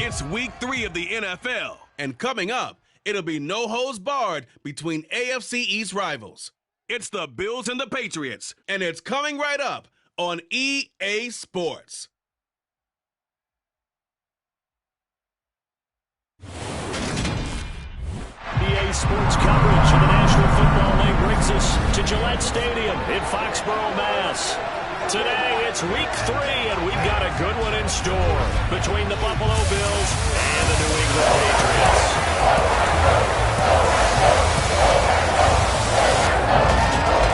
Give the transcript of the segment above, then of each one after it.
It's week 3 of the NFL, and coming up, it'll be no holds barred between AFC East rivals. It's the Bills and the Patriots, and it's coming right up on EA Sports. EA Sports coverage of the National Football League brings us to Gillette Stadium in Foxborough, Mass. Today, it's week 3, and we've got a good one in store between the Buffalo Bills and the New England Patriots.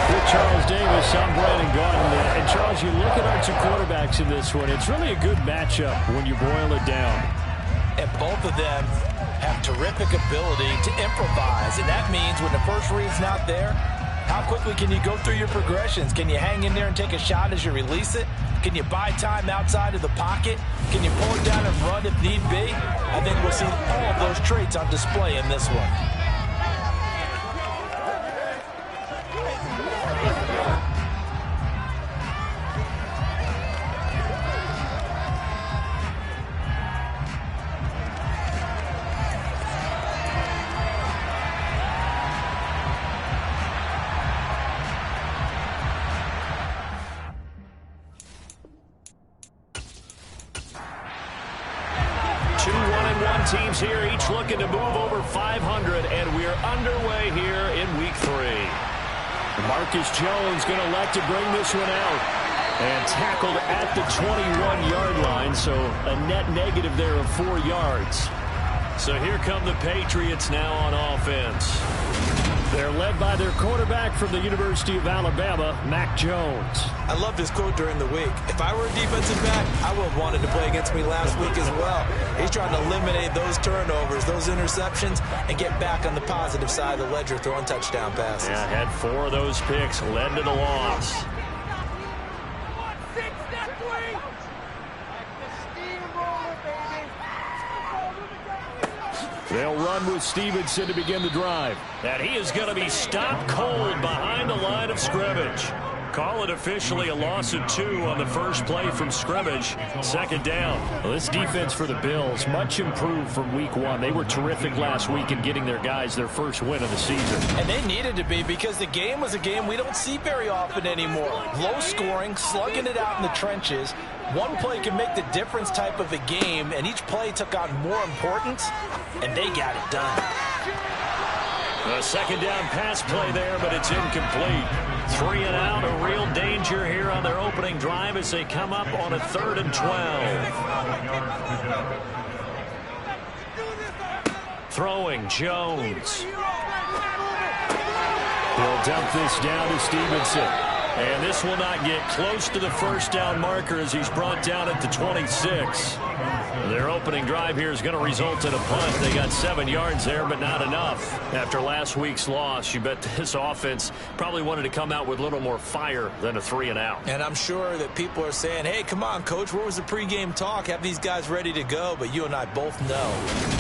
With Charles Davis, I'm Brandon Gaudin. And Charles, you look at our two quarterbacks in this one, it's really a good matchup when you boil it down. And both of them have terrific ability to improvise, and that means when the first read's not there, how quickly can you go through your progressions? Can you hang in there and take a shot as you release it? Can you buy time outside of the pocket? Can you pull it down and run if need be? I think we'll see all of those traits on display in this one. 2 1-1 teams here, each looking to move over 500, and we're underway here in week 3. Marcus Jones going to elect to bring this one out. And tackled at the 21-yard line, so a net negative there of 4 yards. So here come the Patriots now on offense. They're led by their quarterback from the University of Alabama, Mac Jones. I love this quote during the week. If I were a defensive back, I would have wanted to play against me last week as well. He's trying to eliminate those turnovers, those interceptions, and get back on the positive side of the ledger throwing touchdown passes. Yeah, had 4 of those picks, led to the loss. They'll run with Stevenson to begin the drive. And he is going to be stopped cold behind the line of scrimmage. Call it officially a loss of 2 on the first play from scrimmage. Second down. Well, this defense for the Bills, much improved from week 1. They were terrific last week in getting their guys their first win of the season. And they needed to be, because the game was a game we don't see very often anymore. Low scoring, slugging it out in the trenches. One play can make the difference type of a game, and each play took on more importance, and they got it done. A second down pass play there, but it's incomplete. 3 and out, a real danger here on their opening drive as they come up on a 3rd and 12. Throwing, Jones. He'll dump this down to Stevenson. And this will not get close to the first down marker as he's brought down at the 26. Their opening drive here is going to result in a punt. They got 7 yards there, but not enough. After last week's loss, you bet this offense probably wanted to come out with a little more fire than a 3 and out. And I'm sure that people are saying, hey, come on, Coach, where was the pregame talk? Have these guys ready to go? But you and I both know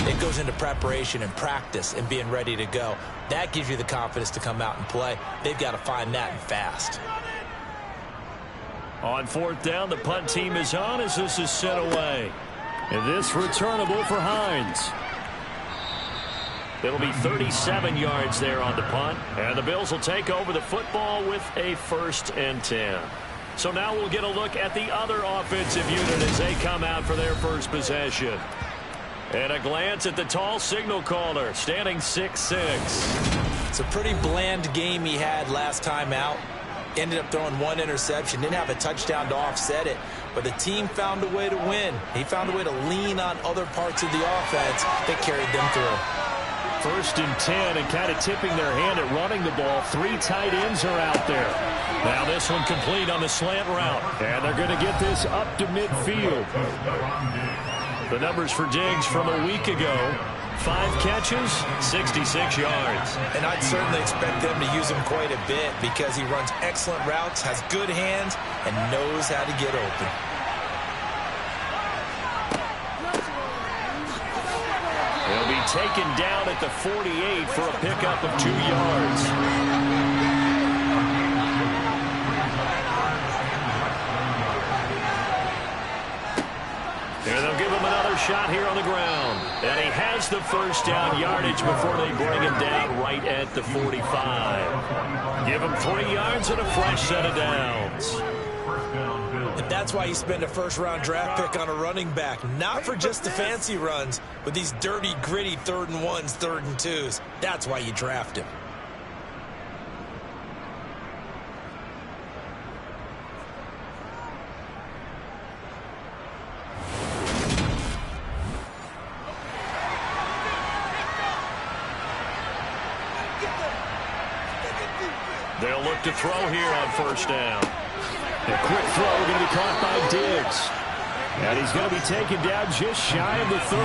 it goes into preparation and practice and being ready to go. That gives you the confidence to come out and play. They've got to find that and fast. On 4th down, the punt team is on as this is sent away. And this returnable for Hines. It'll be 37 yards there on the punt. And the Bills will take over the football with a 1st and 10. So now we'll get a look at the other offensive unit as they come out for their first possession. And a glance at the tall signal caller, standing 6'6". It's a pretty bland game he had last time out. Ended up throwing 1 interception, didn't have a touchdown to offset it, but the team found a way to win. He found a way to lean on other parts of the offense that carried them through. 1st and 10, and kind of tipping their hand at running the ball. 3 tight ends are out there. Now this one complete on the slant route, and they're going to get this up to midfield. The numbers for Diggs from a week ago: 5 catches, 66 yards. And I'd certainly expect them to use him quite a bit because he runs excellent routes, has good hands, and knows how to get open. He'll be taken down at the 48 for a pickup of 2 yards. Here they'll give him another another shot here on the ground. And he has the first down yardage before they bring him down right at the 45. Give him 3 yards and a fresh set of downs. And that's why you spend a first-round draft pick on a running back. Not for just the fancy runs, but these dirty, gritty 3rd and 1s, 3rd and 2s. That's why you draft him. They'll look to throw here on first down. A quick throw going to be caught by Diggs. And he's going to be taken down just shy of the 35.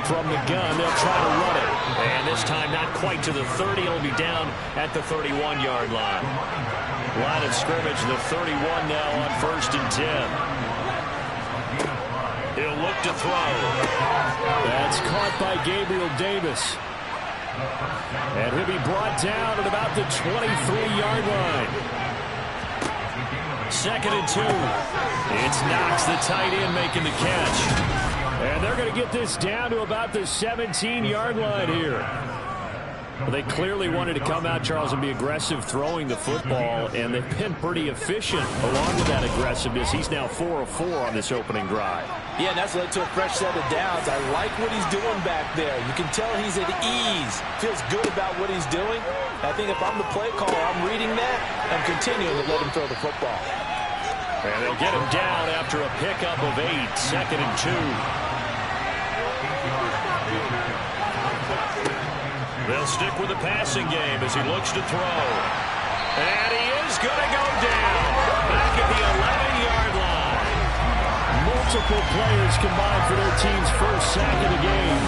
From the gun, they'll try to run it. And this time not quite to the 30. It'll be down at the 31-yard line. Line of scrimmage, the 31 now on 1st and 10. He'll look to throw. That's caught by Gabriel Davis. And he'll be brought down at about the 23-yard line. 2nd and 2. It's Knox, the tight end, making the catch. And they're going to get this down to about the 17-yard line here. Well, they clearly wanted to come out, Charles, and be aggressive throwing the football, and they've been pretty efficient along with that aggressiveness. He's now 4 of 4 on this opening drive. Yeah, and that's led to a fresh set of downs. I like what he's doing back there. You can tell he's at ease. Feels good about what he's doing. I think if I'm the play caller, I'm reading that and continuing to let him throw the football. And they'll get him down after a pickup of 8, 2nd and 2. They'll stick with the passing game as he looks to throw. And he is going to go down back at the 11-yard line. Multiple players combined for their team's first sack of the game.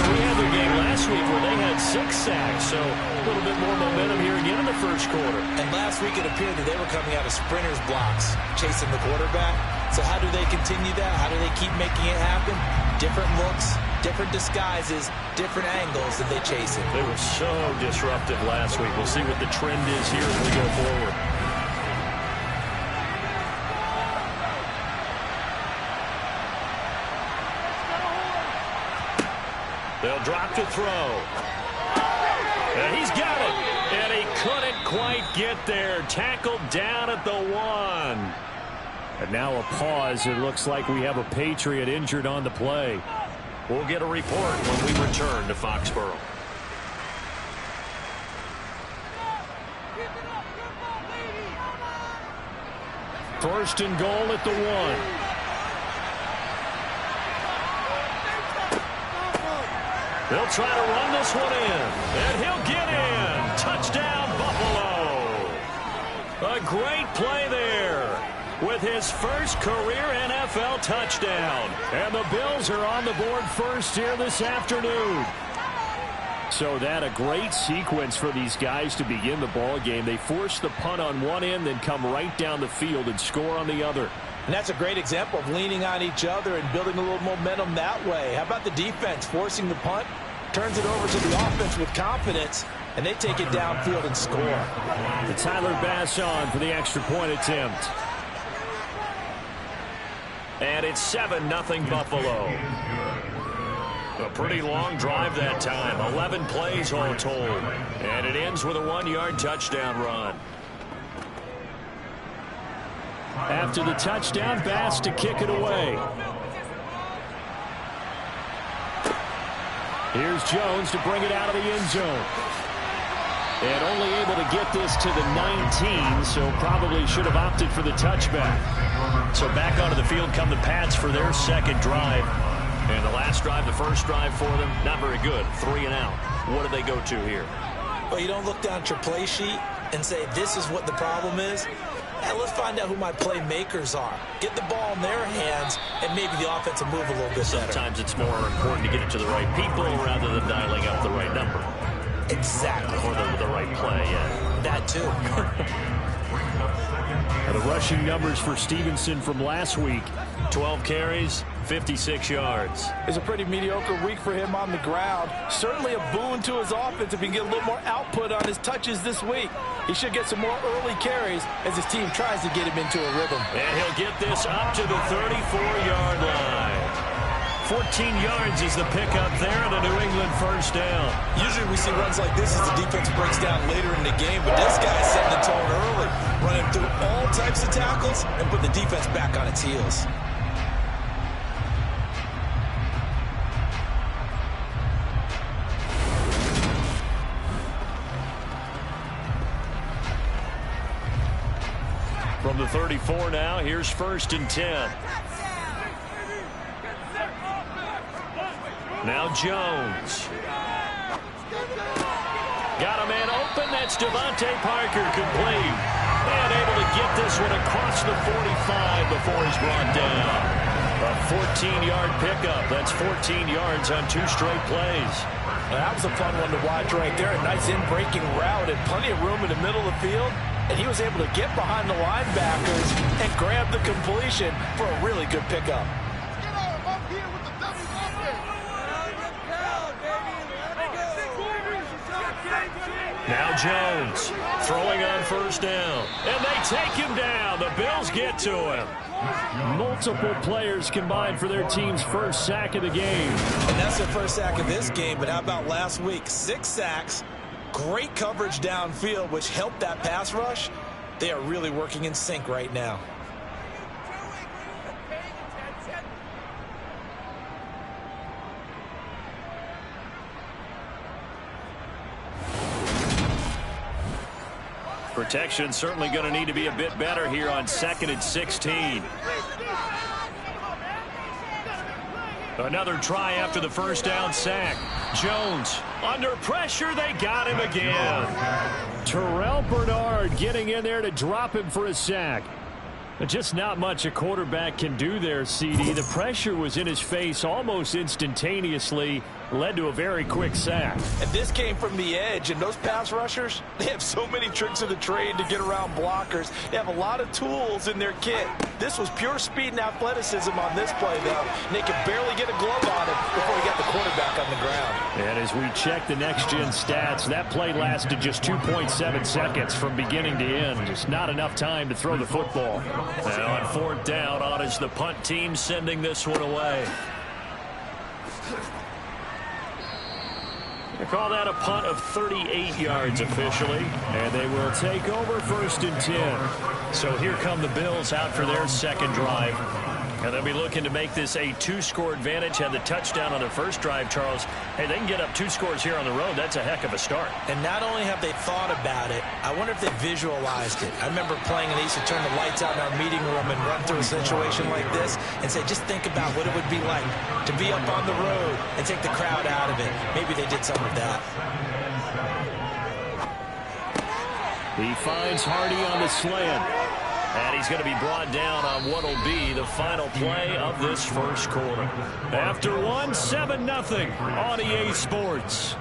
We had their game last week where they had 6 sacks, so a little bit more momentum here again in the first quarter. And last week it appeared that they were coming out of sprinters blocks, chasing the quarterback. So how do they continue that? How do they keep making it happen? Different looks, different disguises, different angles that they chase it. They were so disruptive last week. We'll see what the trend is here as we go forward. They'll drop to throw. And he's got it. And he couldn't quite get there. Tackled down at the 1. And now a pause. It looks like we have a Patriot injured on the play. We'll get a report when we return to Foxborough. First and goal at the 1. They'll try to run this one in. And he'll get in. Touchdown, Buffalo. A great play there with his first career NFL touchdown. And the Bills are on the board first here this afternoon. So that a great sequence for these guys to begin the ball game. They force the punt on one end, then come right down the field and score on the other. And that's a great example of leaning on each other and building a little momentum that way. How about the defense forcing the punt, turns it over to the offense with confidence, and they take it downfield and score. The Tyler Bass on for the extra point attempt. And it's 7-0 Buffalo. A pretty long drive that time. 11 plays all told. And it ends with a 1-yard touchdown run. After the touchdown, Bass to kick it away. Here's Jones to bring it out of the end zone. And only able to get this to the 19, so probably should have opted for the touchback. So back onto the field come the Pats for their second drive. And the last drive, the first drive for them, not very good. 3 and out. What do they go to here? Well, you don't look down at your play sheet and say, this is what the problem is. Hey, let's find out who my playmakers are. Get the ball in their hands, and maybe the offense will move a little bit better. Sometimes it's more important to get it to the right people rather than dialing up the right number. Exactly. Or the right play, yeah. That too. The rushing numbers for Stevenson from last week. 12 carries, 56 yards. It's a pretty mediocre week for him on the ground. Certainly a boon to his offense if he can get a little more output on his touches this week. He should get some more early carries as his team tries to get him into a rhythm. And he'll get this up to the 34-yard line. 14 yards is the pickup there, and a New England first down. Usually we see runs like this as the defense breaks down later in the game, but this guy's setting the tone early, running through all types of tackles and put the defense back on its heels. From the 34 now, here's 1st and 10. Now Jones. Got a man open. That's Devontae Parker, complete. And able to get this one across the 45 before he's brought down. A 14-yard pickup. That's 14 yards on 2 straight plays. Well, that was a fun one to watch right there. A nice in-breaking route and plenty of room in the middle of the field. And he was able to get behind the linebackers and grab the completion for a really good pickup. Now Jones throwing on 1st down. And they take him down. The Bills get to him. Multiple players combined for their team's first sack of the game. And that's their first sack of this game, but how about last week? 6 sacks, great coverage downfield, which helped that pass rush. They are really working in sync right now. Protection certainly going to need to be a bit better here on 2nd and 16. Another try after the first down sack. Jones under pressure. They got him again. Terrell Bernard getting in there to drop him for a sack. Just not much a quarterback can do there, CD. The pressure was in his face almost instantaneously. Led to a very quick sack. And this came from the edge, and those pass rushers, they have so many tricks of the trade to get around blockers. They have a lot of tools in their kit. This was pure speed and athleticism on this play, though. And they could barely get a glove on him before he got the quarterback on the ground. And as we check the next-gen stats, that play lasted just 2.7 seconds from beginning to end. Just not enough time to throw the football. Now on 4th down, on is the punt team sending this one away. They call that a punt of 38 yards officially, and they will take over 1st and 10. So here come the Bills out for their second drive. And they'll be looking to make this a 2-score advantage. Had the touchdown on their first drive, Charles. Hey, they can get up 2 scores here on the road. That's a heck of a start. And not only have they thought about it, I wonder if they visualized it. I remember playing and they used to turn the lights out in our meeting room and run through a situation like this and say, just think about what it would be like to be up on the road and take the crowd out of it. Maybe they did some of that. He finds Hardy on the slant. And he's going to be brought down on what will be the final play of this first quarter. After one, 7-0 on EA Sports.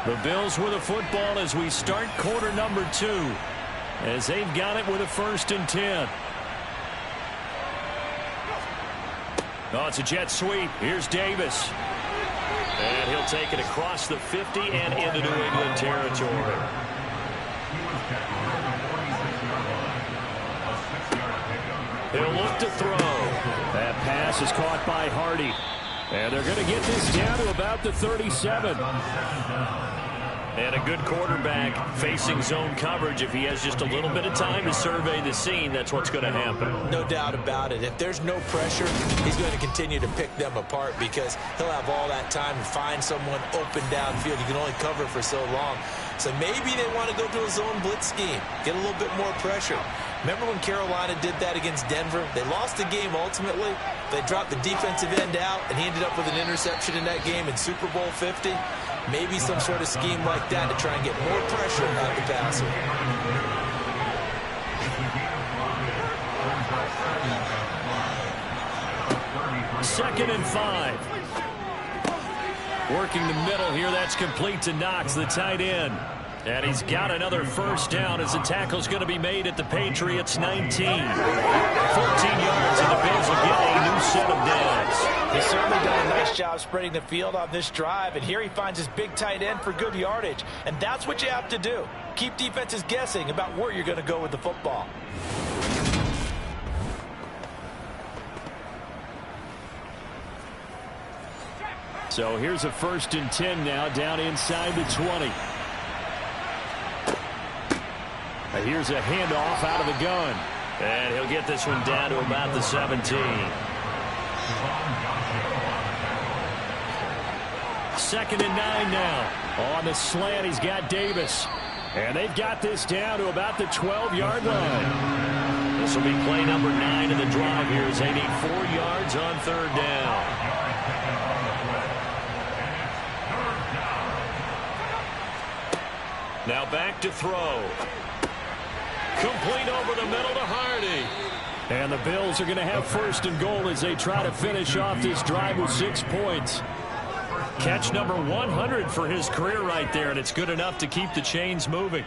The Bills with the football as we start quarter number 2. As they've got it with a 1st and 10. Oh, it's a jet sweep. Here's Davis. And he'll take it across the 50 and into New England territory. He'll look to throw. That pass is caught by Hardy. And they're going to get this down to about the 37. And a good quarterback facing zone coverage. If he has just a little bit of time to survey the scene, that's what's going to happen. No doubt about it. If there's no pressure, he's going to continue to pick them apart because he'll have all that time to find someone open downfield. You can only cover for so long. So maybe they want to go to a zone blitz scheme, get a little bit more pressure. Remember when Carolina did that against Denver? They lost the game ultimately. They dropped the defensive end out, and he ended up with an interception in that game in Super Bowl 50. Maybe some sort of scheme like that to try and get more pressure on the passer. Second and 5. Working the middle here. That's complete to Knox, the tight end. And he's got another first down as the tackle's going to be made at the Patriots 19. 14 yards, and the Bills will get a new set of downs. He's certainly done a nice job spreading the field on this drive, and here he finds his big tight end for good yardage. And that's what you have to do. Keep defenses guessing about where you're going to go with the football. So here's a 1st and 10 now, down inside the 20. Here's a handoff out of the gun. And he'll get this one down to about the 17. 2nd and 9 now. On the slant, he's got Davis. And they've got this down to about the 12-yard line. This will be play number 9 of the drive here as they need 4 yards on 3rd down. Now back to throw. Complete over the middle to Hardy. And the Bills are going to have 1st and goal as they try to finish off this drive with 6 points. Catch number 100 for his career right there, and it's good enough to keep the chains moving.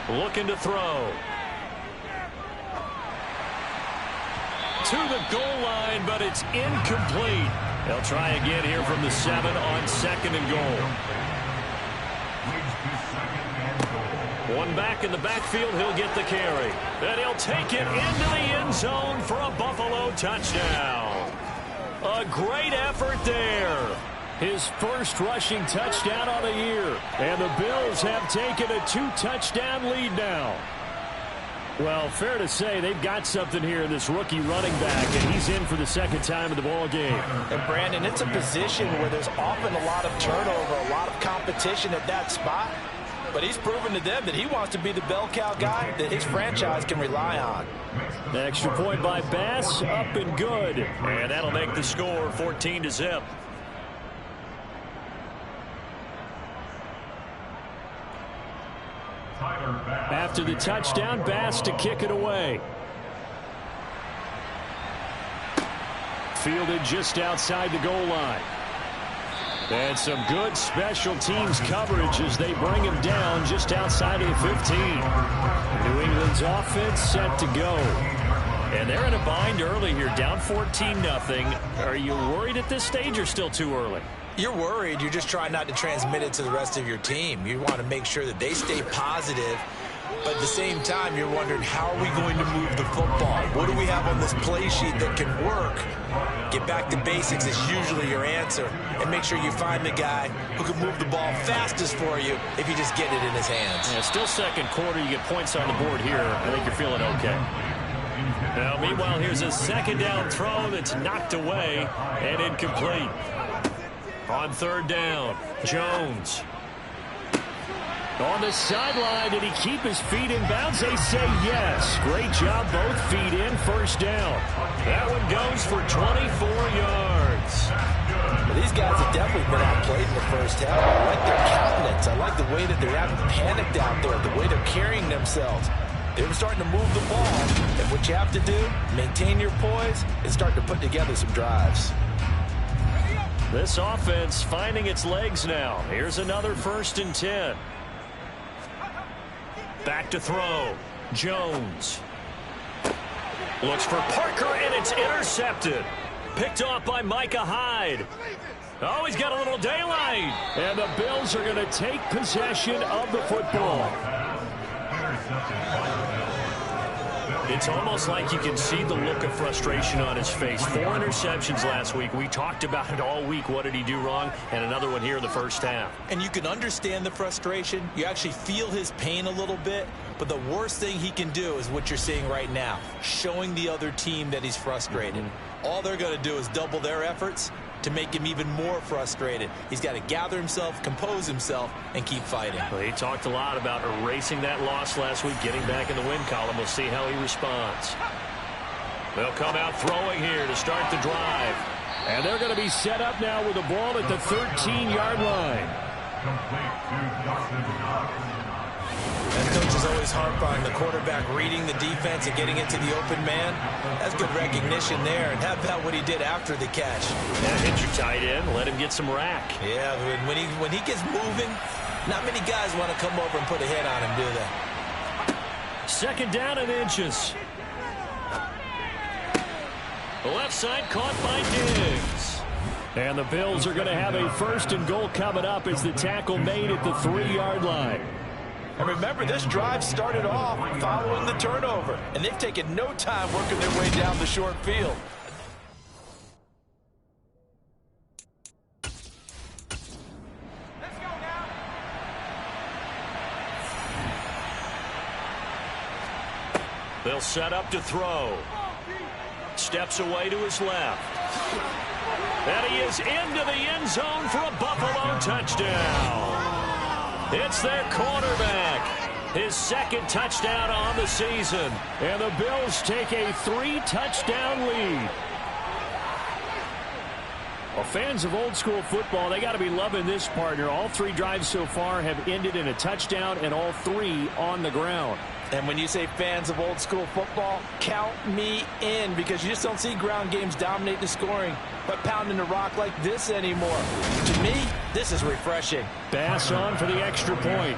Looking to throw. To the goal line, but it's incomplete. They'll try again here from the 7 on 2nd and goal. One back in the backfield, he'll get the carry. And he'll take it into the end zone for a Buffalo touchdown. A great effort there. His first rushing touchdown on the year. And the Bills have taken a 2-touchdown lead now. Well, fair to say they've got something here in this rookie running back, and he's in for the 2nd time of the ball game. And Brandon, it's a position where there's often a lot of turnover, a lot of competition at that spot. But he's proven to them that he wants to be the bell cow guy that his franchise can rely on. The extra point by Bass, up and good. And that'll make the score 14-0. After the touchdown, Bass to kick it away. Fielded just outside the goal line. And some good special teams coverage as they bring him down just outside of the 15. New England's offense set to go. And they're in a bind early here, down 14-0. Are you worried at this stage or still too early? You're worried. You're just trying not to transmit it to the rest of your team. You want to make sure that they stay positive. But at the same time, you're wondering, how are we going to move the football? What do we have on this play sheet that can work? Get back to basics is usually your answer. And make sure you find the guy who can move the ball fastest for you if you just get it in his hands. Yeah, still 2nd quarter. You get points on the board here. I think you're feeling okay. Now, meanwhile, here's a 2nd down throw that's knocked away and incomplete. On 3rd down, Jones. On the sideline, did he keep his feet in bounds? They say yes. Great job, both feet in, 1st down. That one goes for 24 yards. Well, these guys have definitely been outplayed in the 1st half. I like their countenance. I like the way that they haven't panicked out there, the way they're carrying themselves. They're starting to move the ball. And what you have to do, maintain your poise and start to put together some drives. This offense finding its legs now. Here's another 1st and 10. Back to throw. Jones. Looks for Parker, and it's intercepted. Picked off by Micah Hyde. Oh, he's got a little daylight. And the Bills are going to take possession of the football. It's almost like you can see the look of frustration on his face. 4 interceptions last week. We talked about it all week. What did he do wrong? And another one here in the 1st half. And you can understand the frustration. You actually feel his pain a little bit. But the worst thing he can do is what you're seeing right now, showing the other team that he's frustrated. All they're going to do is double their efforts to make him even more frustrated. He's got to gather himself, compose himself, and keep fighting. Well, he talked a lot about erasing that loss last week, getting back in the win column. We'll see how he responds. They'll come out throwing here to start the drive. And they're going to be set up now with the ball at the 13-yard line. And coaches always harp on the quarterback reading the defense and getting it to the open man. That's good recognition there. And how about what he did after the catch? Yeah, hit your tight end. Let him get some rack. Yeah, when he gets moving, not many guys want to come over and put a hit on him, do they? Second down and inches. The left side caught by Diggs. And the Bills are going to have a 1st and goal coming up as the tackle made at the 3-yard line. And remember, this drive started off following the turnover, and they've taken no time working their way down the short field. Let's go now. They'll set up to throw. Steps away to his left. And he is into the end zone for a Buffalo touchdown. It's their quarterback. His 2nd touchdown on the season. And the Bills take a 3-touchdown lead. Well, fans of old school football, they got to be loving this, partner. All 3 drives so far have ended in a touchdown, and all 3 on the ground. And when you say fans of old school football, count me in, because you just don't see ground games dominate the scoring, but pounding the rock like this anymore. To me, this is refreshing. Bass on for the extra point.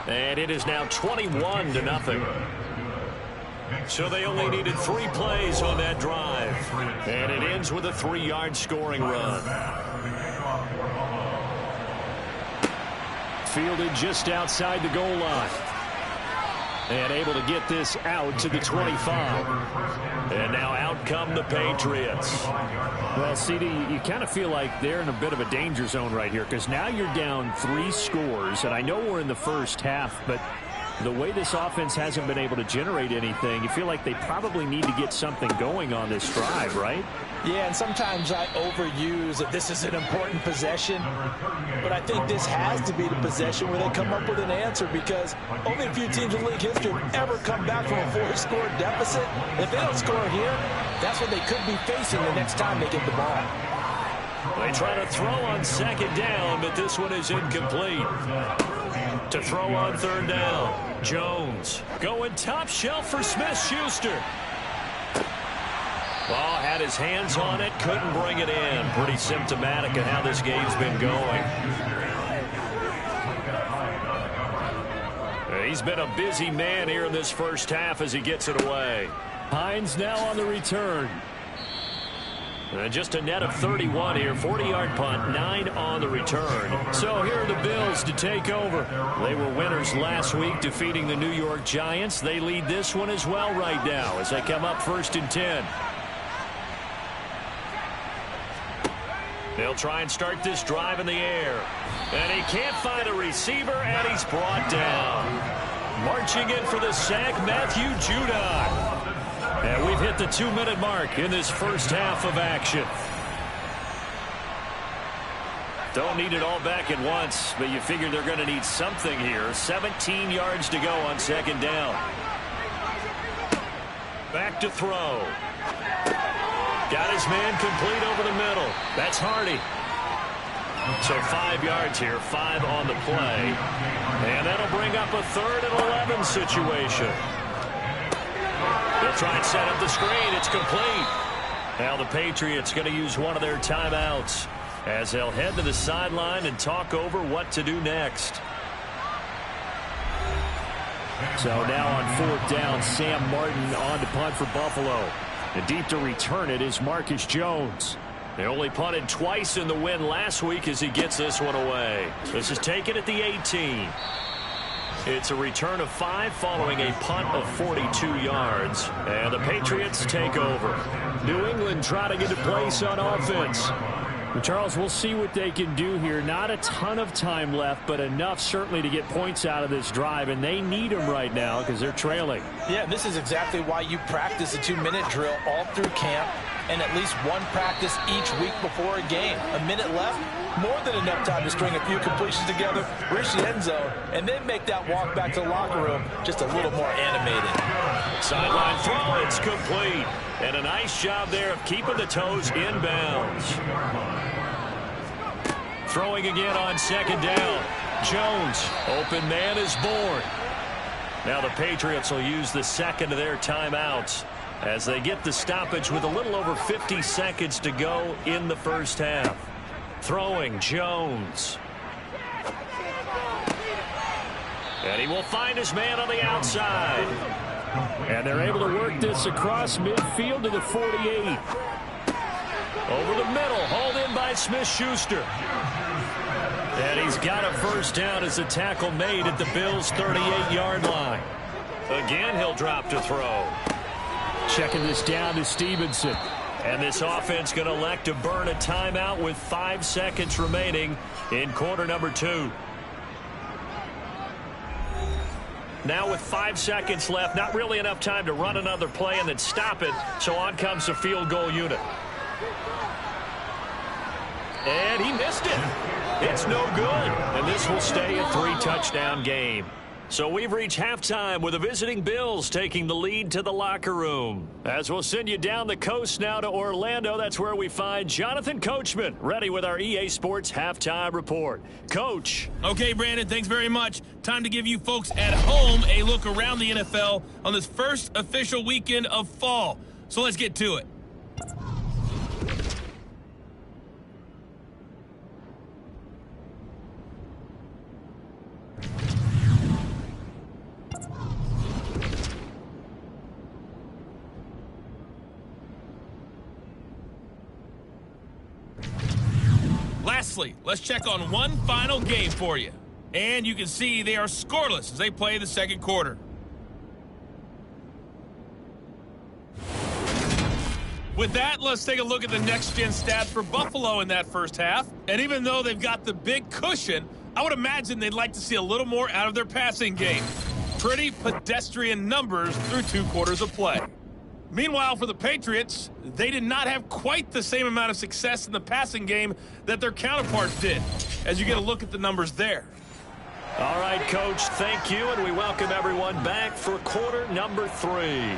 And it is now 21-0. So they only needed 3 plays on that drive. And it ends with a 3-yard scoring run. Fielded just outside the goal line. And able to get this out to the 25. And now out come the Patriots. Well, CD, you kind of feel like they're in a bit of a danger zone right here, because now you're down 3 scores. And I know we're in the first half, but the way this offense hasn't been able to generate anything, you feel like they probably need to get something going on this drive, right? Yeah, and sometimes I overuse that this is an important possession, but I think this has to be the possession where they come up with an answer, because only a few teams in league history have ever come back from a 4-score deficit. If they don't score here, that's what they could be facing the next time they get the ball. They try to throw on 2nd down, but this one is incomplete. To throw on 3rd down, Jones going top shelf for Smith-Schuster. Ball had his hands on it, couldn't bring it in. Pretty symptomatic of how this game's been going. He's been a busy man here in this first half as he gets it away. Hines now on the return. Just a net of 31 here, 40-yard punt, 9 on the return. So here are the Bills to take over. They were winners last week, defeating the New York Giants. They lead this one as well right now as they come up 1st and 10. They'll try and start this drive in the air. And he can't find a receiver, and he's brought down. Marching in for the sack, Matthew Judon. And we've hit the 2-minute mark in this first half of action. Don't need it all back at once, but you figure they're going to need something here. 17 yards to go on 2nd down. Back to throw. Got his man complete over the middle. That's Hardy. So 5 yards here, 5 on the play. And that'll bring up a 3rd and 11 situation. They'll try and set up the screen. It's complete. Now the Patriots going to use one of their timeouts as they'll head to the sideline and talk over what to do next. So now on 4th down, Sam Martin on to punt for Buffalo. And deep to return it is Marcus Jones. They only punted twice in the win last week as he gets this one away. This is taken at the 18. It's a return of 5 following a punt of 42 yards. And the Patriots take over. New England trying to get a place on offense. Charles, we'll see what they can do here. Not a ton of time left, but enough certainly to get points out of this drive, and they need them right now because they're trailing. Yeah, this is exactly why you practice a 2-minute drill all through camp and at least one practice each week before a game. A minute left, more than enough time to string a few completions together, reach the end zone, and then make that walk back to the locker room just a little more animated. Sideline throw, it's complete. And a nice job there of keeping the toes in bounds. Throwing again on second down. Jones, open man is born. Now the Patriots will use the second of their timeouts as they get the stoppage with a little over 50 seconds to go in the first half. Throwing Jones. And he will find his man on the outside. And they're able to work this across midfield to the 48. Over the middle, hauled in by Smith-Schuster. And he's got a first down as a tackle made at the Bills' 38-yard line. Again, he'll drop to throw. Checking this down to Stevenson. And this offense going to elect to burn a timeout with 5 seconds remaining in quarter number 2. Now with 5 seconds left, not really enough time to run another play and then stop it, so on comes the field goal unit. And he missed it. It's no good. And this will stay a 3-touchdown game. So we've reached halftime with the visiting Bills taking the lead to the locker room. As we'll send you down the coast now to Orlando, that's where we find Jonathan Coachman ready with our EA Sports Halftime Report. Coach. Okay, Brandon, thanks very much. Time to give you folks at home a look around the NFL on this first official weekend of fall. So let's get to it. Lastly, let's check on one final game for you. And you can see they are scoreless as they play the second quarter. With that, let's take a look at the next-gen stats for Buffalo in that first half. And even though they've got the big cushion, I would imagine they'd like to see a little more out of their passing game. Pretty pedestrian numbers through 2 quarters of play. Meanwhile, for the Patriots, they did not have quite the same amount of success in the passing game that their counterparts did, as you get a look at the numbers there. All right, Coach, thank you, and we welcome everyone back for quarter number 3.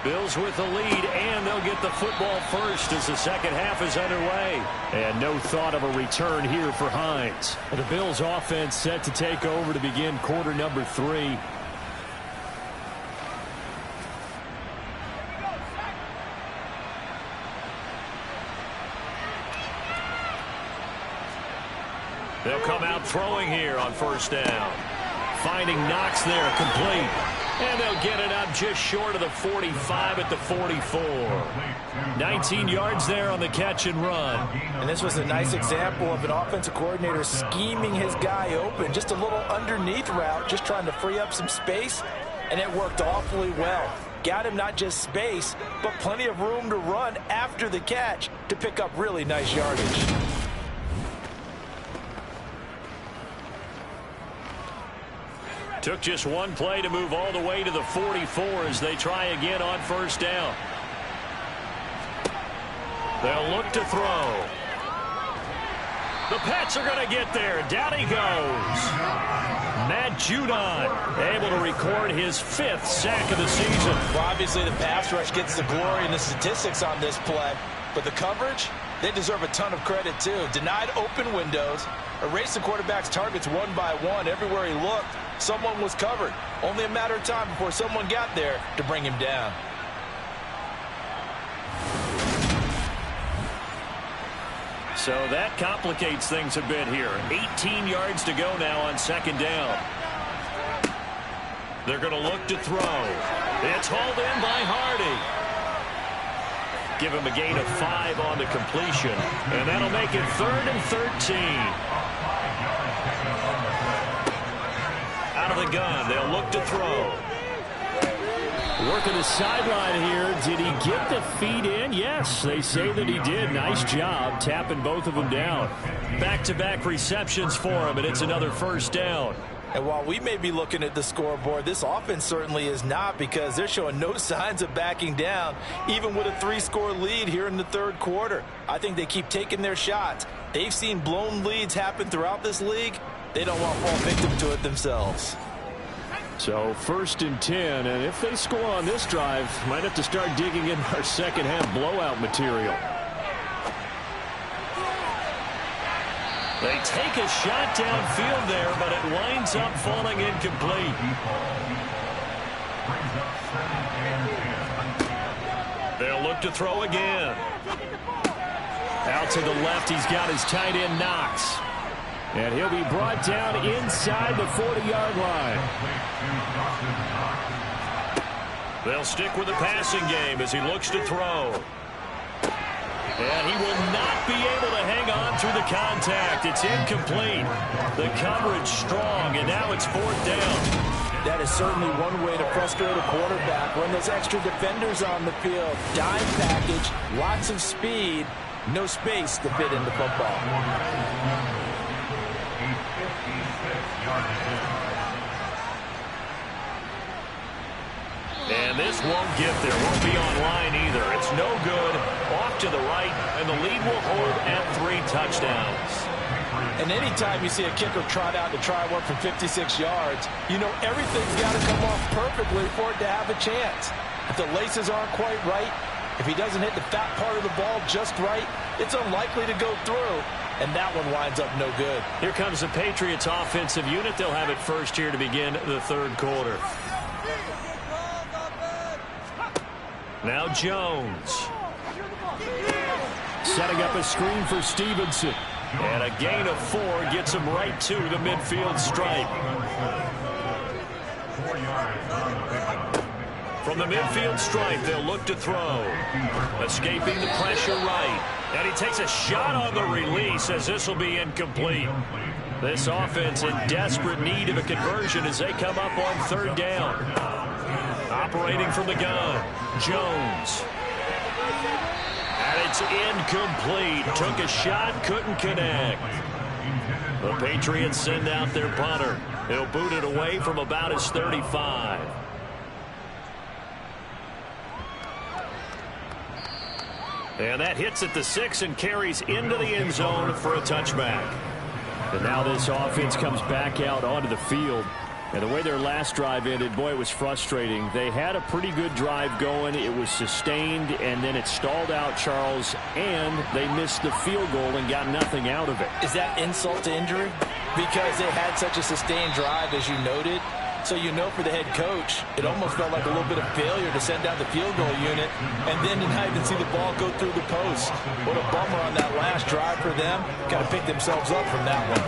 Bills with the lead, and they'll get the football first as the second half is underway. And no thought of a return here for Hines. The Bills offense set to take over to begin quarter number 3. They'll come out throwing here on first down. Finding Knox there, complete. And they'll get it up just short of the 45 at the 44. 19 yards there on the catch and run. And this was a nice example of an offensive coordinator scheming his guy open. Just a little underneath route, just trying to free up some space. And it worked awfully well. Got him not just space, but plenty of room to run after the catch to pick up really nice yardage. Took just one play to move all the way to the 44 as they try again on first down. They'll look to throw. The Pats are going to get there. Down he goes. Matt Judon able to record his 5th sack of the season. Well, obviously the pass rush gets the glory and the statistics on this play, but the coverage, they deserve a ton of credit too. Denied open windows, erased the quarterback's targets one by one. Everywhere he looked, someone was covered. Only a matter of time before someone got there to bring him down. So that complicates things a bit here. 18 yards to go now on second down. They're going to look to throw. It's hauled in by Hardy. Give him a gain of 5 on the completion. And that'll make it 3rd and 13. Out of the gun, they'll look to throw. Working the sideline here. Did he get the feet in? Yes, they say that he did. Nice job tapping both of them down. Back-to-back receptions for him, and it's another first down. And while we may be looking at the scoreboard, this offense certainly is not, because they're showing no signs of backing down, even with a 3-score lead here in the third quarter. I think they keep taking their shots. They've seen blown leads happen throughout this league. They don't want to fall victim to it themselves. So 1st and 10, and if they score on this drive, might have to start digging in our second half blowout material. They take a shot downfield there, but it winds up falling incomplete. They'll look to throw again. Out to the left, he's got his tight end Knox. And he'll be brought down inside the 40-yard line. They'll stick with the passing game as he looks to throw. And he will not be able to hang on through the contact. It's incomplete. The coverage strong, and now it's 4th down. That is certainly one way to frustrate a quarterback. When there's extra defenders on the field, dime package, lots of speed, no space to fit in the football. And this won't get there. Won't be online either. It's no good. Off to the right, and the lead will hold at 3 touchdowns. And anytime you see a kicker trot out to try one from 56 yards, you know everything's got to come off perfectly for it to have a chance. If the laces aren't quite right, if he doesn't hit the fat part of the ball just right, it's unlikely to go through. And that one winds up no good. Here comes the Patriots offensive unit. They'll have it first here to begin the 3rd quarter. Now Jones. Setting up a screen for Stevenson. And a gain of 4 gets him right to the midfield stripe. From the midfield stripe, they'll look to throw. Escaping the pressure right. And he takes a shot on the release as this will be incomplete. This offense in desperate need of a conversion as they come up on 3rd down. Operating from the gun, Jones. And it's incomplete. Took a shot, couldn't connect. The Patriots send out their punter. He'll boot it away from about his 35. And that hits at the 6 and carries into the end zone for a touchback. And now this offense comes back out onto the field. And the way their last drive ended, boy, it was frustrating. They had a pretty good drive going. It was sustained, and then it stalled out, Charles, and they missed the field goal and got nothing out of it. Is that insult to injury? Because they had such a sustained drive, as you noted. So you know for the head coach, it almost felt like a little bit of failure to send out the field goal unit and then to not even see the ball go through the post. What a bummer on that last drive for them. Got to pick themselves up from that one.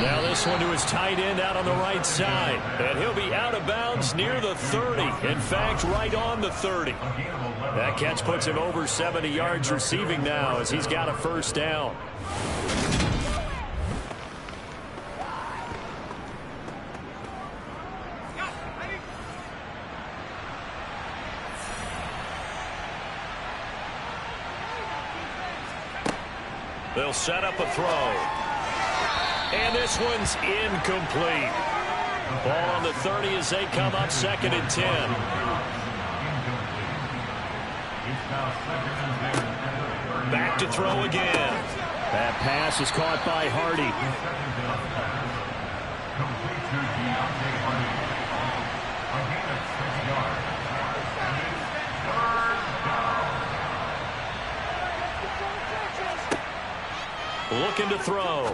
Now this one to his tight end out on the right side. And he'll be out of bounds near the 30. In fact, right on the 30. That catch puts him over 70 yards receiving now as he's got a 1st down. They'll set up a throw. And this one's incomplete. Ball on the 30 as they come up 2nd and 10. Back to throw again. That pass is caught by Hardy. Looking to throw.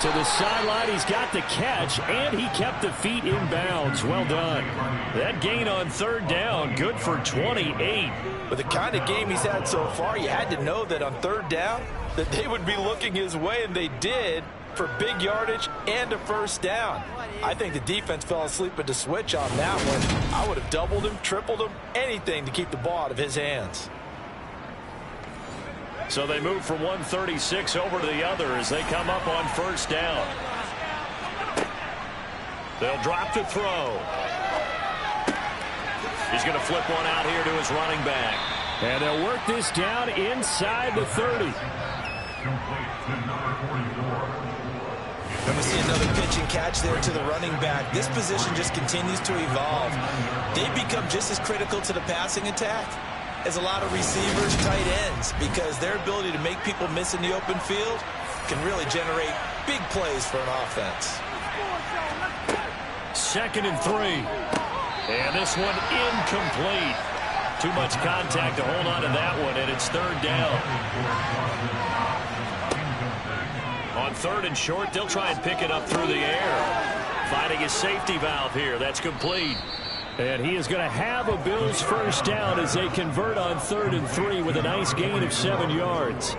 To the sideline, he's got the catch, and he kept the feet in bounds. Well done. That gain on 3rd down, good for 28. With the kind of game he's had so far, you had to know that on 3rd down, that they would be looking his way, and they did, for big yardage and a 1st down. I think the defense fell asleep at the switch on that one. I would have doubled him, tripled him, anything to keep the ball out of his hands. So they move from 136 over to the other as they come up on 1st down. They'll drop to throw. He's going to flip one out here to his running back. And they'll work this down inside the 30. And we see another pitch and catch there to the running back. This position just continues to evolve. They become just as critical to the passing attack as a lot of receivers, tight ends, because their ability to make people miss in the open field can really generate big plays for an offense. 2nd and 3. And this one incomplete. Too much contact to hold on to that one, and it's 3rd down. On 3rd and short, they'll try and pick it up through the air. Finding his safety valve here. That's complete. And he is going to have a Bills 1st down as they convert on 3rd and 3 with a nice gain of 7 yards.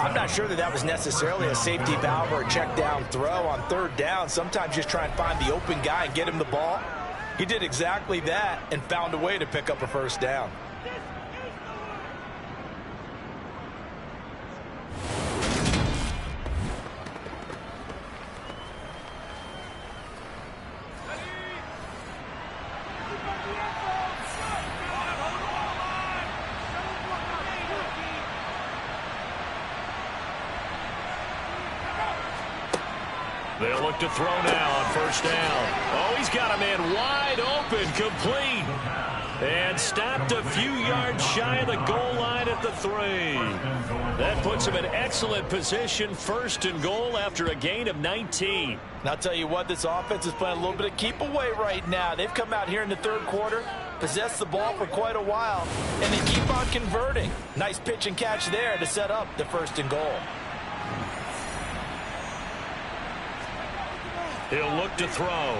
I'm not sure that was necessarily a safety valve or a check down throw on 3rd down. Sometimes just try and find the open guy and get him the ball. He did exactly that and found a way to pick up a 1st down. They'll look to throw now on 1st down. Oh, he's got a man wide open, complete. And stopped a few yards shy of the goal line at the 3. That puts him in excellent position, 1st and goal after a gain of 19. And I'll tell you what, this offense is playing a little bit of keep away right now. They've come out here in the 3rd quarter, possessed the ball for quite a while, and they keep on converting. Nice pitch and catch there to set up the 1st and goal. He'll look to throw.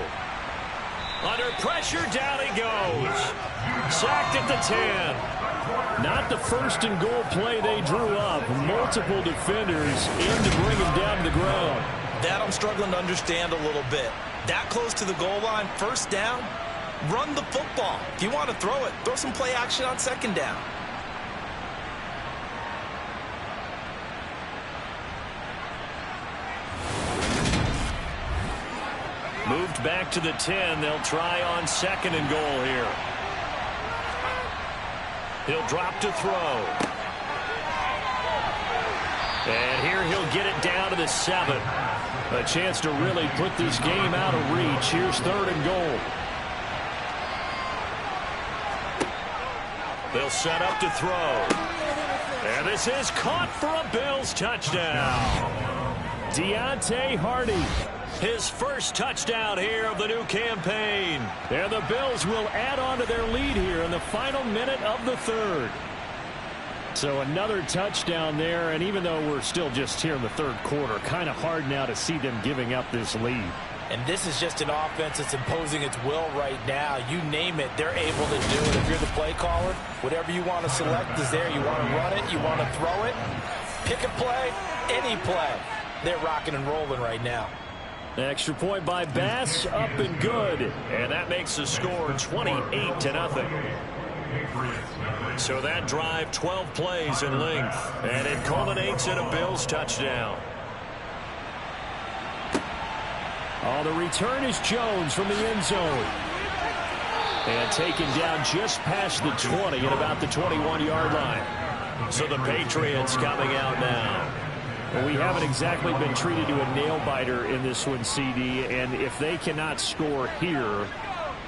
Under pressure, down he goes. Sacked at the 10. Not the 1st and goal play they drew up. Multiple defenders in to bring him down to the ground. That I'm struggling to understand a little bit. That close to the goal line, 1st down, run the football. If you want to throw it, throw some play action on 2nd down. Moved back to the 10. They'll try on 2nd and goal here. He'll drop to throw. And here he'll get it down to the 7. A chance to really put this game out of reach. Here's 3rd and goal. They'll set up to throw. And this is caught for a Bills touchdown. Deontay Hardy. His 1st touchdown here of the new campaign. And the Bills will add on to their lead here in the final minute of the 3rd. So another touchdown there, and even though we're still just here in the 3rd quarter, kind of hard now to see them giving up this lead. And this is just an offense that's imposing its will right now. You name it, they're able to do it. If you're the play caller, whatever you want to select is there. You want to run it, you want to throw it, pick a play, any play. They're rocking and rolling right now. Extra point by Bass, up and good. And that makes the score 28-0. So that drive, 12 plays in length. And it culminates in a Bills touchdown. Oh, the return is Jones from the end zone. And taken down just past the 20 at about the 21-yard line. So the Patriots coming out now. Well, we haven't exactly been treated to a nail-biter in this one, CD, and if they cannot score here,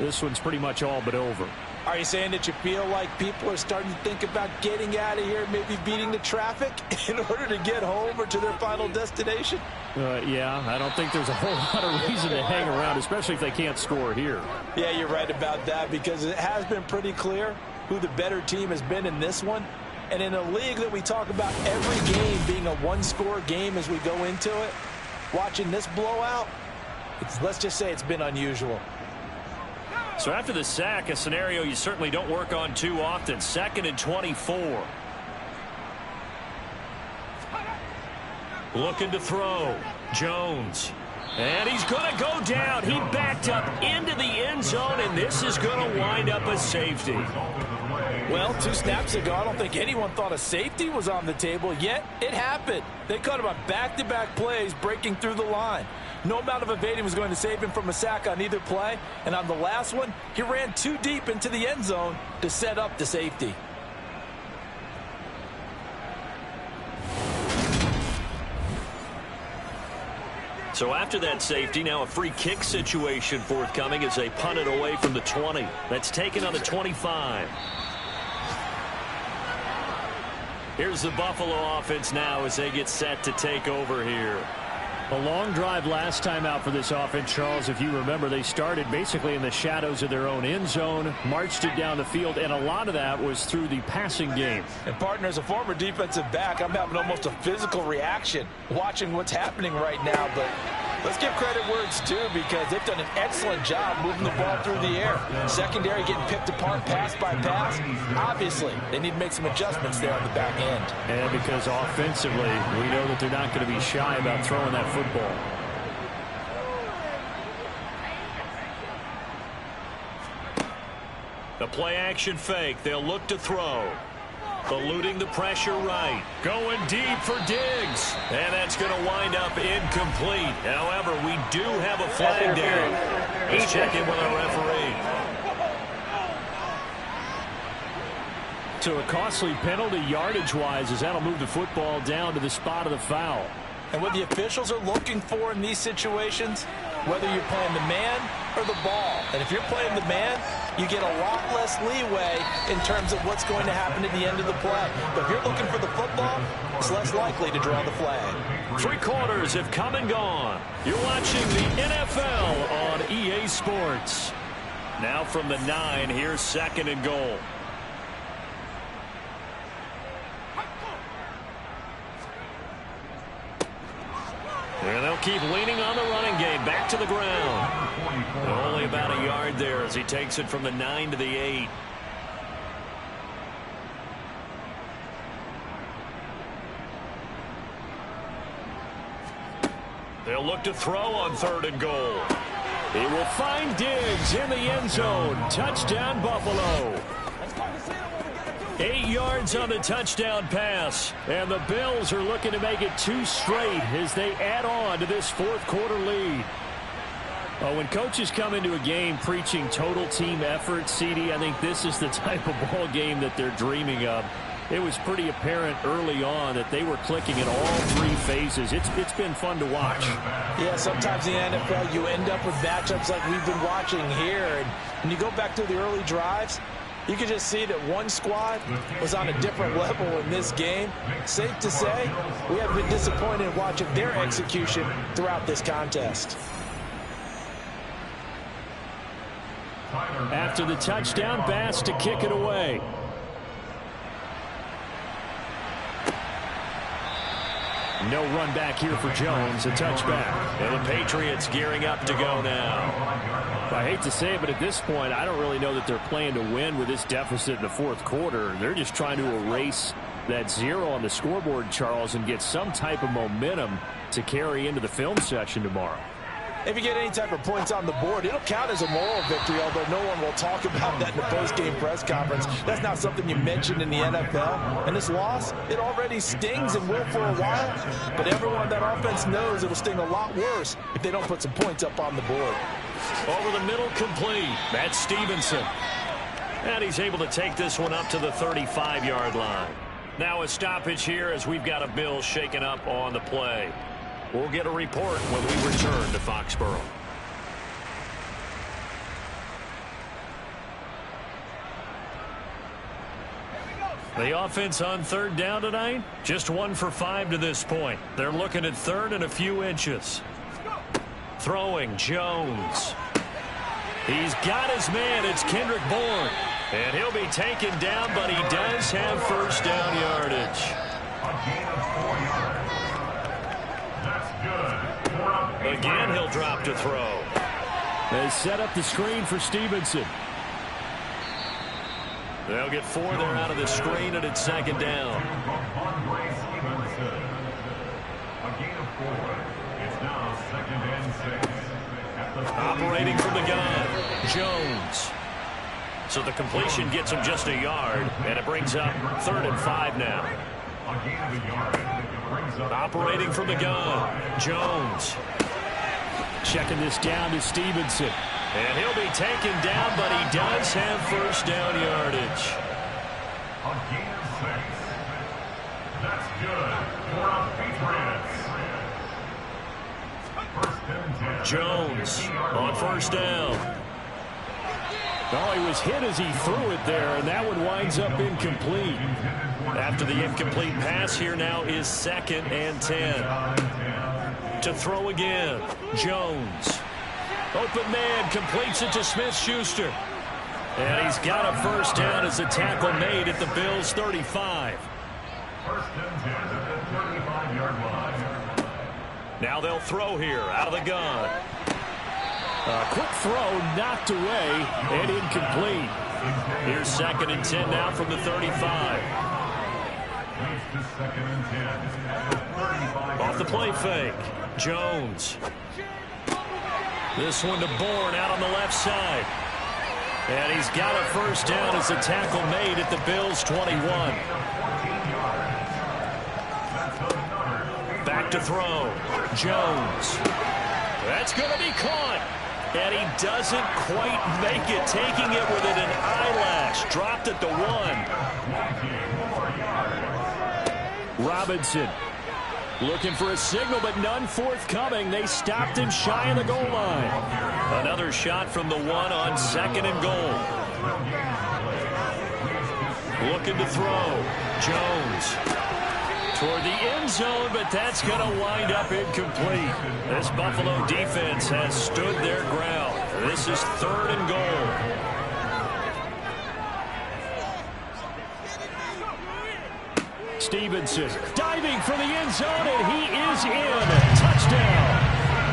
this one's pretty much all but over. Are you saying that you feel like people are starting to think about getting out of here, maybe beating the traffic in order to get home or to their final destination? Yeah, I don't think there's a whole lot of reason to hang around, especially if they can't score here. Yeah, you're right about that, because it has been pretty clear who the better team has been in this one. And in a league that we talk about every game being a one-score game as we go into it, watching this blowout, let's just say it's been unusual. So after the sack, a scenario you certainly don't work on too often. 2nd and 24. Looking to throw. Jones. And he's going to go down. He backed up into the end zone, and this is going to wind up a safety. Well, 2 snaps ago, I don't think anyone thought a safety was on the table, yet it happened. They caught him on back-to-back plays breaking through the line. No amount of evading was going to save him from a sack on either play, and on the last one, he ran too deep into the end zone to set up the safety. So after that safety, now a free kick situation forthcoming as they punt it away from the 20. That's taken on the 25. Here's the Buffalo offense now as they get set to take over here. A long drive last time out for this offense, Charles. If you remember, they started basically in the shadows of their own end zone, marched it down the field, and a lot of that was through the passing game. And partner, as a former defensive back, I'm having almost a physical reaction watching what's happening right now. But let's give credit where it's due, because they've done an excellent job moving the ball through the air. Secondary getting picked apart pass by pass. Obviously, they need to make some adjustments there on the back end. And because offensively, we know that they're not going to be shy about throwing that football. The play action fake. They'll look to throw. Eluding the pressure right. Going deep for Diggs. And that's going to wind up incomplete. However, we do have a flag down. Let's check in with our referee. So a costly penalty yardage-wise, as that'll move the football down to the spot of the foul. And what the officials are looking for in these situations, whether you're playing the man or the ball. And if you're playing the man, you get a lot less leeway in terms of what's going to happen at the end of the play. But if you're looking for the football, it's less likely to draw the flag. 3 quarters have come and gone. You're watching the NFL on EA Sports. Now from the 9, here's 2nd and goal. And they'll keep leaning on the running game. Back to the ground. Only about a yard there as he takes it from the 9 to the 8. They'll look to throw on 3rd and goal. He will find Diggs in the end zone. Touchdown, Buffalo. 8 yards on the touchdown pass. And the Bills are looking to make it 2 straight as they add on to this 4th quarter lead. When coaches come into a game preaching total team effort, CD, I think this is the type of ball game that they're dreaming of. It was pretty apparent early on that they were clicking in all 3 phases. It's been fun to watch. Yeah, sometimes in the NFL you end up with matchups like we've been watching here. And when you go back to the early drives, you can just see that one squad was on a different level in this game. Safe to say, we have been disappointed in watching their execution throughout this contest. After the touchdown pass to kick it away. No run back here for Jones, a touchback. And the Patriots gearing up to go now. I hate to say it, but at this point, I don't really know that they're playing to win with this deficit in the 4th quarter. They're just trying to erase that 0 on the scoreboard, Charles, and get some type of momentum to carry into the film session tomorrow. If you get any type of points on the board, it'll count as a moral victory, although no one will talk about that in the post-game press conference. That's not something you mentioned in the NFL. And this loss, it already stings and will for a while. But everyone on that offense knows it'll sting a lot worse if they don't put some points up on the board. Over the middle, complete. That's Stevenson. And he's able to take this one up to the 35-yard line. Now a stoppage here as we've got a Bill shaken up on the play. We'll get a report when we return to Foxborough. The offense on 3rd down tonight, just 1 for 5 to this point. They're looking at 3rd and a few inches. Throwing, Jones. He's got his man. It's Kendrick Bourne. And he'll be taken down, but he does have 1st down yardage. Again, he'll drop to throw. They set up the screen for Stevenson. They'll get 4 there out of the screen, and it's 2nd down. Operating from the gun, Jones. So the completion gets him just a yard, and it brings up 3rd and 5 now. Operating from the gun, Jones. Checking this down to Stevenson. And he'll be taken down, but he does have 1st down yardage. That's good for Patriots. Jones on 1st down. Oh, he was hit as he threw it there, and that one winds up incomplete. After the incomplete pass, here now is 2nd and 10. To throw again. Jones. Open man, completes it to Smith-Schuster. And he's got a first down as a tackle made at the Bills' 35. First and 10 at the 35-yard line. Now they'll throw here out of the gun. A quick throw knocked away and incomplete. Here's 2nd and 10 now from the 35. Second and 10. Off the play fake. Jones. This one to Bourne out on the left side. And he's got a first down as a tackle made at the Bills' 21. Back to throw. Jones. That's going to be caught. And he doesn't quite make it, taking it within an eyelash. Dropped at the 1. Robinson looking for a signal, but none forthcoming. They stopped him shy of the goal line. Another shot from the 1 on 2nd and goal. Looking to throw. Jones toward the end zone, but that's going to wind up incomplete. This Buffalo defense has stood their ground. This is 3rd and goal. Stevenson diving for the end zone, and he is in. Touchdown.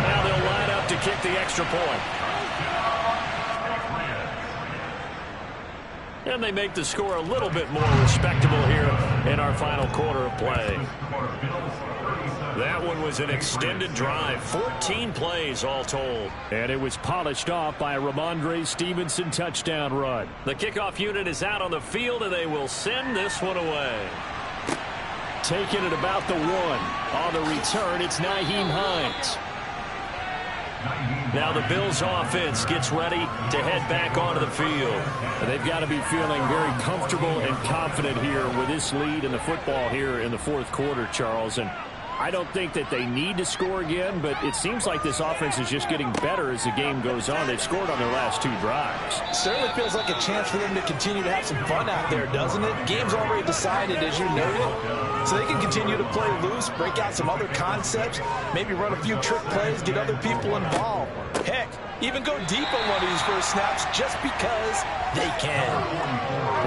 Now they'll line up to kick the extra point. And they make the score a little bit more respectable here in our final quarter of play. That one was an extended drive, 14 plays all told. And it was polished off by a Ramondre Stevenson touchdown run. The kickoff unit is out on the field, and they will send this one away. Taking it about the 1. On the return, it's Nyheim Hines. Now the Bills offense gets ready to head back onto the field. And they've got to be feeling very comfortable and confident here with this lead in the football here in the 4th quarter, Charles. And I don't think that they need to score again, but it seems like this offense is just getting better as the game goes on. They've scored on their last 2 drives. Certainly feels like a chance for them to continue to have some fun out there, doesn't it? Game's already decided, as you noted. So they can continue to play loose, break out some other concepts, maybe run a few trick plays, get other people involved. Heck, even go deep on one of these first snaps just because they can.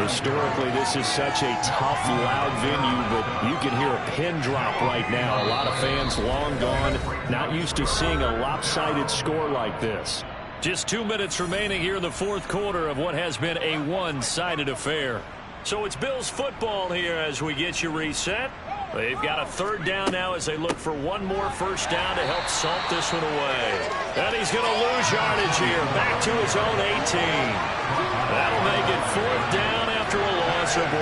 Historically, this is such a tough, loud venue, but you can hear a pin drop right now. A lot of fans long gone, not used to seeing a lopsided score like this. Just 2 minutes remaining here in the 4th quarter of what has been a one-sided affair. So it's Bills football here as we get you reset. They've got a 3rd down now as they look for one more first down to help salt this one away. And he's going to lose yardage here, back to his own 18. That'll make it 4th down after a loss of 1.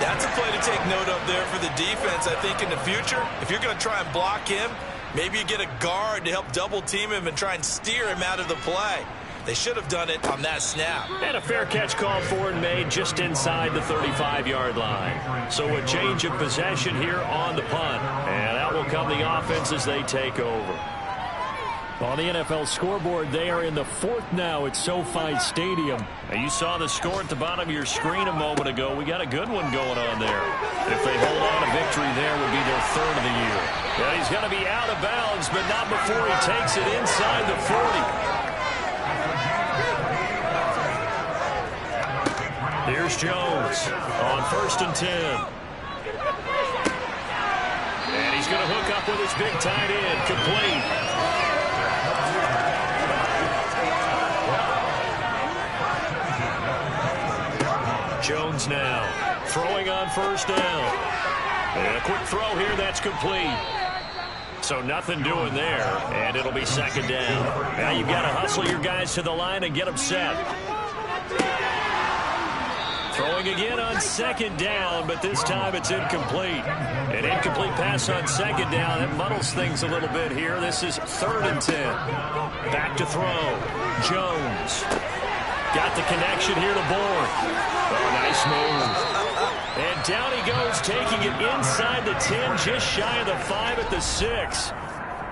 That's a play to take note of there for the defense. I think in the future, if you're going to try and block him, maybe you get a guard to help double team him and try and steer him out of the play. They should have done it on that snap. And a fair catch called for and made just inside the 35-yard line. So a change of possession here on the punt. And out will come the offense as they take over. On the NFL scoreboard, they are in the 4th now at SoFi Stadium. And you saw the score at the bottom of your screen a moment ago. We got a good one going on there. If they hold on, a victory there would be their 3rd of the year. Yeah, he's going to be out of bounds, but not before he takes it inside the 40. Here's Jones on 1st and 10. And he's going to hook up with his big tight end, complete. Jones now throwing on 1st down. And a quick throw here, that's complete. So nothing doing there, and it'll be 2nd down. Now you've got to hustle your guys to the line and get them set. Throwing again on 2nd down, but this time it's incomplete. An incomplete pass on 2nd down. That muddles things a little bit here. This is 3rd and 10. Back to throw. Jones. Got the connection here to Bourne. Oh, nice move. And down he goes, taking it inside the 10, just shy of the 5 at the 6.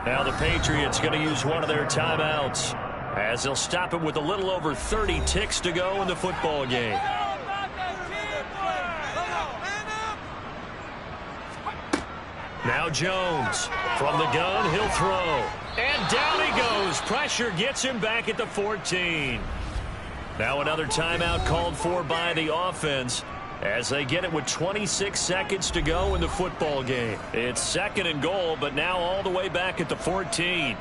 Now the Patriots going to use one of their timeouts as they'll stop it with a little over 30 ticks to go in the football game. Now Jones from the gun, he'll throw. And down he goes. Pressure gets him back at the 14. Now another timeout called for by the offense as they get it with 26 seconds to go in the football game. It's 2nd and goal, but now all the way back at the 14.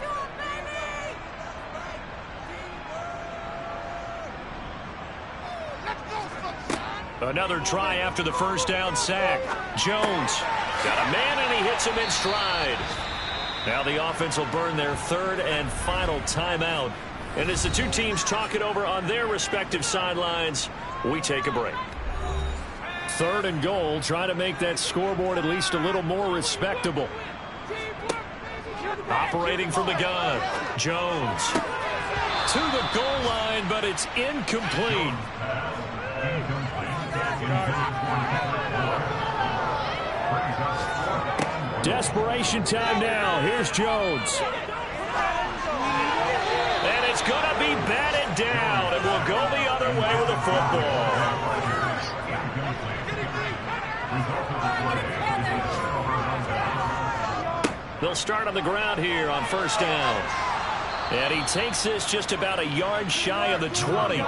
Another try after the first down sack. Jones got a man, and he hits him in stride. Now the offense will burn their 3rd and final timeout. And as the two teams talk it over on their respective sidelines, we take a break. 3rd and goal, trying to make that scoreboard at least a little more respectable. Operating from the gun, Jones to the goal line, but it's incomplete. Desperation time now. Here's Jones. And it's going to be batted down, and we'll go the other way with the football. They'll start on the ground here on 1st down. And he takes this just about a yard shy of the 20.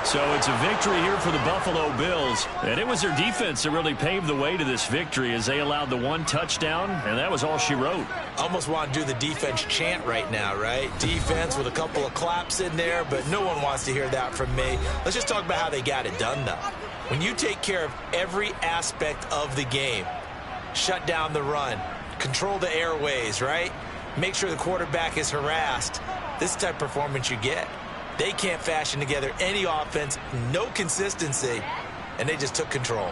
So it's a victory here for the Buffalo Bills, and it was their defense that really paved the way to this victory as they allowed the 1 touchdown, and that was all she wrote. Almost want to do the defense chant right now, right? Defense with a couple of claps in there, but no one wants to hear that from me. Let's just talk about how they got it done, though. When you take care of every aspect of the game, shut down the run, control the airways, right? Make sure the quarterback is harassed. This is the type of performance you get. They can't fashion together any offense, no consistency, and they just took control.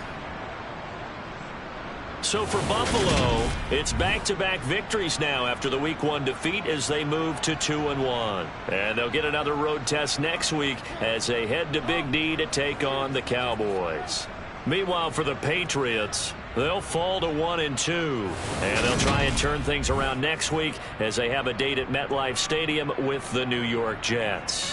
So for Buffalo, it's back-to-back victories now after the Week 1 defeat as they move to 2-1. And they'll get another road test next week as they head to Big D to take on the Cowboys. Meanwhile, for the Patriots, they'll fall to 1-2. And they'll try and turn things around next week as they have a date at MetLife Stadium with the New York Jets.